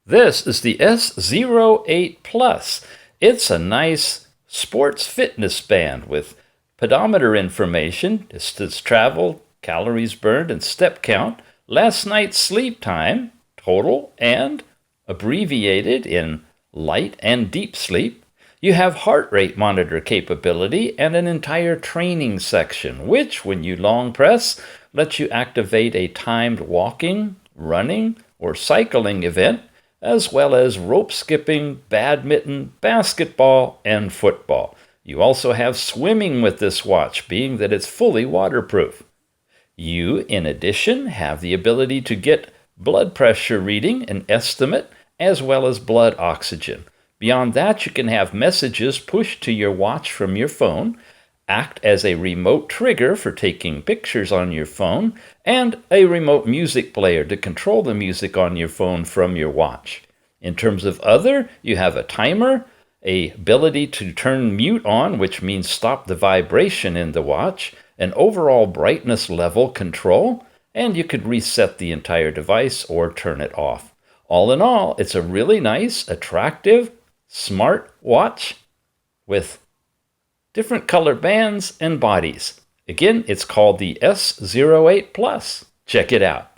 This is the S08 PLUS. It's a nice sports fitness band with pedometer information, distance traveled, calories burned, and step count, last night's sleep time, total and abbreviated in light and deep sleep. You have heart rate monitor capability and an entire training section, which, when you long press, lets you activate a timed walking, running, or cycling event, as well as rope skipping, badminton, basketball, and football. You also have swimming with this watch, being that it's fully waterproof. You, in addition, have the ability to get blood pressure reading, an estimate, as well as blood oxygen. Beyond that, you can have messages pushed to your watch from your phone, act as a remote trigger for taking pictures on your phone, and a remote music player to control the music on your phone from your watch. In terms of other, you have a timer, a ability to turn mute on, which means stop the vibration in the watch, an overall brightness level control, and you could reset the entire device or turn it off. All in all, it's a really nice, attractive, smart watch with different color bands and bodies. Again, it's called the S08 PLUS. Check it out.